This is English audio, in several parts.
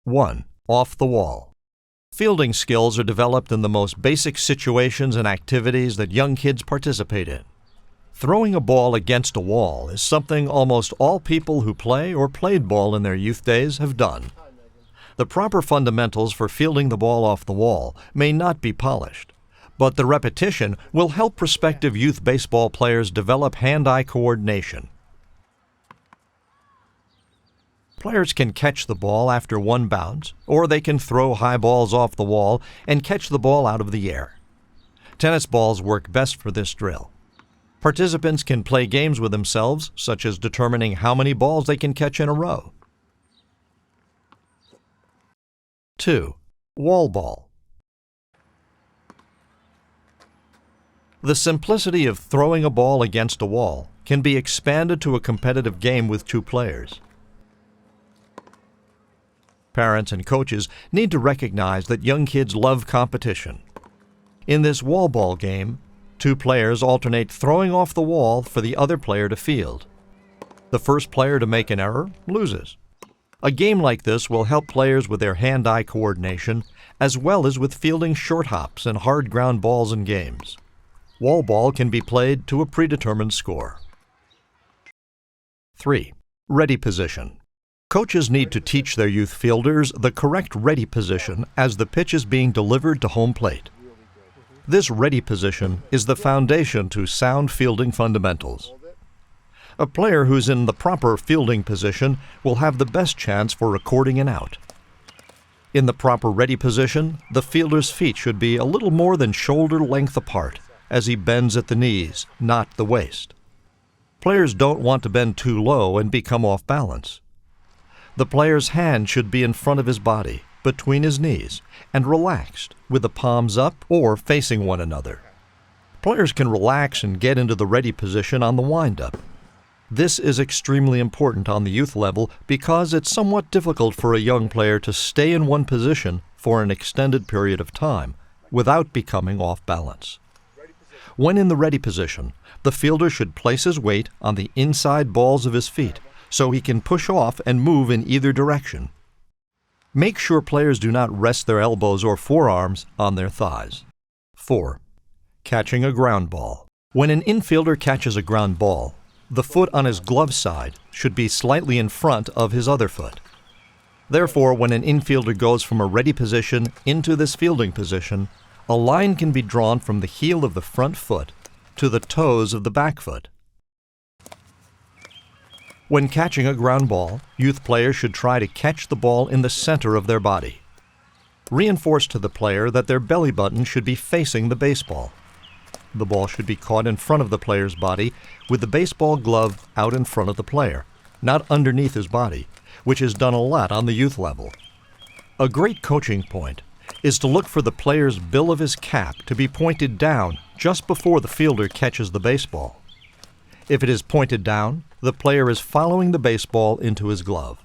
1. Off the wall. Fielding skills are developed in the most basic situations and activities that young kids participate in. Throwing a ball against a wall is something almost all people who play or played ball in their youth days have done. The proper fundamentals for fielding the ball off the wall may not be polished, but the repetition will help prospective youth baseball players develop hand-eye coordination. Players can catch the ball after one bounce, or they can throw high balls off the wall and catch the ball out of the air. Tennis balls work best for this drill. Participants can play games with themselves, such as determining how many balls they can catch in a row. 2. Wall ball. The simplicity of throwing a ball against a wall can be expanded to a competitive game with two players. Parents and coaches need to recognize that young kids love competition. In this wall ball game, two players alternate throwing off the wall for the other player to field. The first player to make an error loses. A game like this will help players with their hand-eye coordination, as well as with fielding short hops and hard ground balls in games. Wall ball can be played to a predetermined score. 3. Ready position. Coaches need to teach their youth fielders the correct ready position as the pitch is being delivered to home plate. This ready position is the foundation to sound fielding fundamentals. A player who's in the proper fielding position will have the best chance for recording an out. In the proper ready position, the fielder's feet should be a little more than shoulder length apart as he bends at the knees, not the waist. Players don't want to bend too low and become off balance. The player's hand should be in front of his body, between his knees, and relaxed, with the palms up or facing one another. Players can relax and get into the ready position on the wind-up. This is extremely important on the youth level because it's somewhat difficult for a young player to stay in one position for an extended period of time without becoming off balance. When in the ready position, the fielder should place his weight on the inside balls of his feet so he can push off and move in either direction. Make sure players do not rest their elbows or forearms on their thighs. 4. Catching a ground ball. When an infielder catches a ground ball, the foot on his glove side should be slightly in front of his other foot. Therefore, when an infielder goes from a ready position into this fielding position, a line can be drawn from the heel of the front foot to the toes of the back foot. When catching a ground ball, youth players should try to catch the ball in the center of their body. Reinforce to the player that their belly button should be facing the baseball. The ball should be caught in front of the player's body with the baseball glove out in front of the player, not underneath his body, which is done a lot on the youth level. A great coaching point is to look for the player's bill of his cap to be pointed down just before the fielder catches the baseball. If it is pointed down, the player is following the baseball into his glove.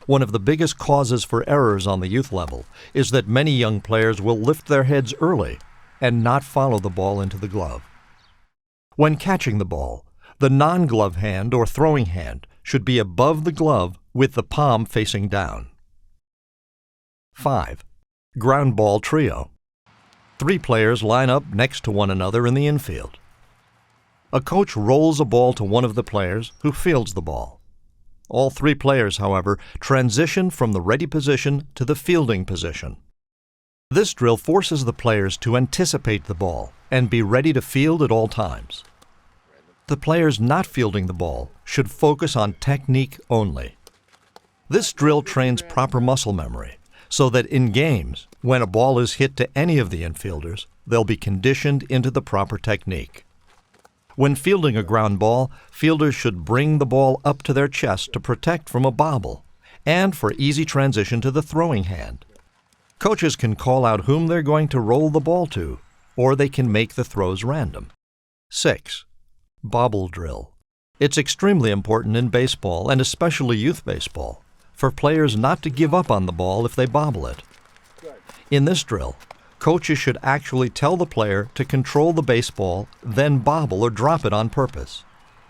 One of the biggest causes for errors on the youth level is that many young players will lift their heads early and not follow the ball into the glove. When catching the ball, the non-glove hand or throwing hand should be above the glove with the palm facing down. 5. Ground ball trio. 3 players line up next to one another in the infield. A coach rolls a ball to one of the players who fields the ball. All 3 players, however, transition from the ready position to the fielding position. This drill forces the players to anticipate the ball and be ready to field at all times. The players not fielding the ball should focus on technique only. This drill trains proper muscle memory so that in games, when a ball is hit to any of the infielders, they'll be conditioned into the proper technique. When fielding a ground ball, fielders should bring the ball up to their chest to protect from a bobble and for easy transition to the throwing hand. Coaches can call out whom they're going to roll the ball to, or they can make the throws random. 6. Bobble Drill. It's extremely important in baseball, and especially youth baseball, for players not to give up on the ball if they bobble it. In this drill, coaches should actually tell the player to control the baseball, then bobble or drop it on purpose.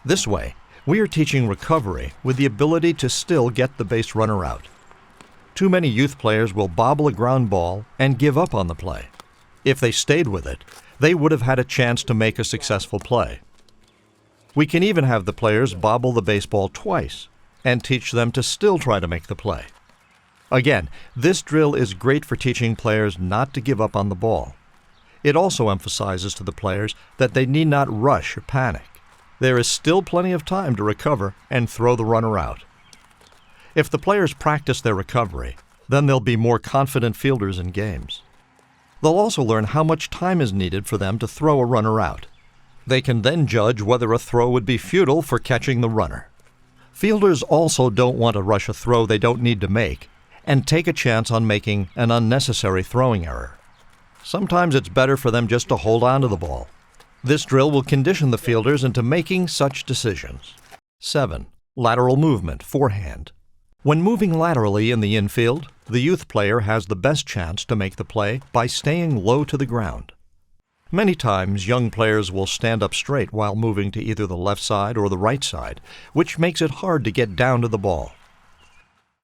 This way, we are teaching recovery with the ability to still get the base runner out. Too many youth players will bobble a ground ball and give up on the play. If they stayed with it, they would have had a chance to make a successful play. We can even have the players bobble the baseball twice and teach them to still try to make the play. Again, this drill is great for teaching players not to give up on the ball. It also emphasizes to the players that they need not rush or panic. There is still plenty of time to recover and throw the runner out. If the players practice their recovery, then they'll be more confident fielders in games. They'll also learn how much time is needed for them to throw a runner out. They can then judge whether a throw would be futile for catching the runner. Fielders also don't want to rush a throw they don't need to make and take a chance on making an unnecessary throwing error. Sometimes it's better for them just to hold on to the ball. This drill will condition the fielders into making such decisions. 7. Lateral movement, forehand. When moving laterally in the infield, the youth player has the best chance to make the play by staying low to the ground. Many times, young players will stand up straight while moving to either the left side or the right side, which makes it hard to get down to the ball.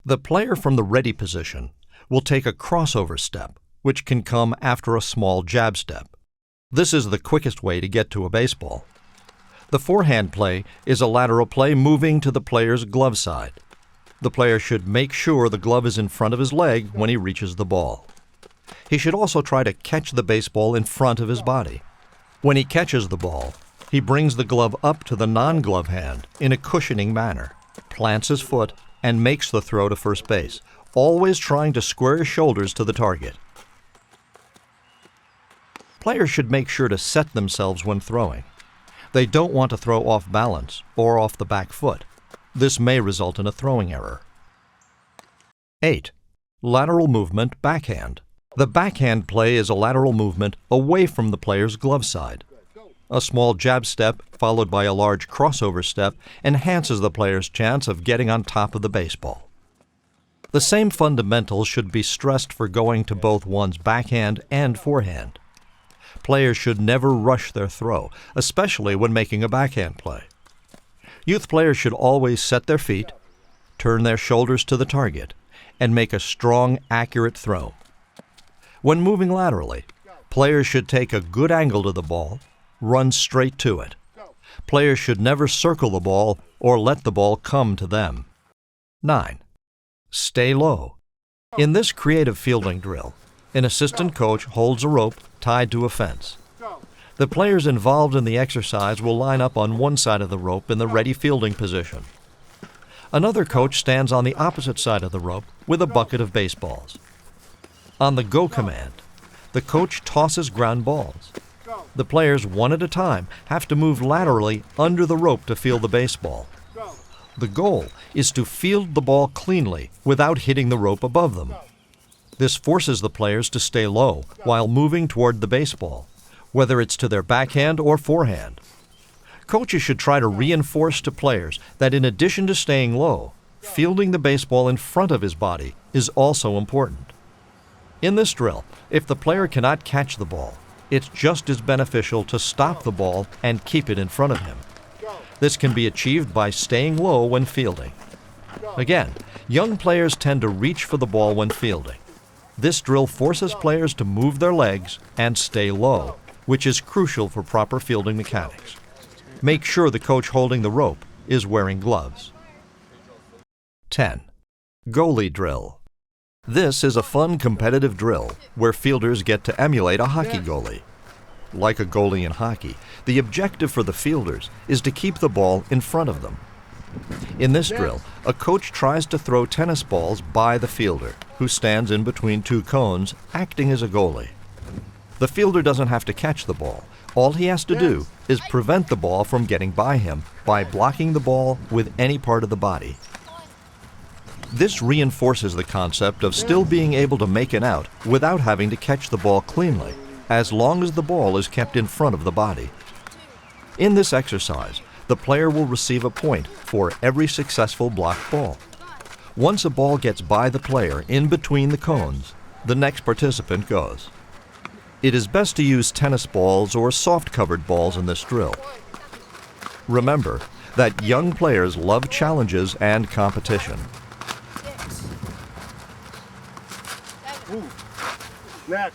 The player from the ready position will take a crossover step, which can come after a small jab step. This is the quickest way to get to a baseball. The forehand play is a lateral play moving to the player's glove side. The player should make sure the glove is in front of his leg when he reaches the ball. He should also try to catch the baseball in front of his body. When he catches the ball, he brings the glove up to the non-glove hand in a cushioning manner, plants his foot, and makes the throw to first base, always trying to square his shoulders to the target. Players should make sure to set themselves when throwing. They don't want to throw off balance or off the back foot. This may result in a throwing error. 8. Lateral movement, backhand. The backhand play is a lateral movement away from the player's glove side. A small jab step followed by a large crossover step enhances the player's chance of getting on top of the baseball. The same fundamentals should be stressed for going to both one's backhand and forehand. Players should never rush their throw, especially when making a backhand play. Youth players should always set their feet, turn their shoulders to the target, and make a strong, accurate throw. When moving laterally, players should take a good angle to the ball, run straight to it. Players should never circle the ball or let the ball come to them. 9. Stay low. In this creative fielding drill, an assistant coach holds a rope tied to a fence. The players involved in the exercise will line up on one side of the rope in the ready fielding position. Another coach stands on the opposite side of the rope with a bucket of baseballs. On the go command, the coach tosses ground balls. The players, one at a time, have to move laterally under the rope to field the baseball. The goal is to field the ball cleanly without hitting the rope above them. This forces the players to stay low while moving toward the baseball, whether it's to their backhand or forehand. Coaches should try to reinforce to players that in addition to staying low, fielding the baseball in front of his body is also important. In this drill, if the player cannot catch the ball, it's just as beneficial to stop the ball and keep it in front of him. This can be achieved by staying low when fielding. Again, young players tend to reach for the ball when fielding. This drill forces players to move their legs and stay low, which is crucial for proper fielding mechanics. Make sure the coach holding the rope is wearing gloves. 10. Goalie Drill. This is a fun competitive drill where fielders get to emulate a hockey goalie. Like a goalie in hockey, the objective for the fielders is to keep the ball in front of them. In this drill, a coach tries to throw tennis balls by the fielder, who stands in between two cones, acting as a goalie. The fielder doesn't have to catch the ball. All he has to do is prevent the ball from getting by him by blocking the ball with any part of the body. This reinforces the concept of still being able to make an out without having to catch the ball cleanly, as long as the ball is kept in front of the body. In this exercise, the player will receive a point for every successful blocked ball. Once a ball gets by the player in between the cones, the next participant goes. It is best to use tennis balls or soft-covered balls in this drill. Remember that young players love challenges and competition. Next.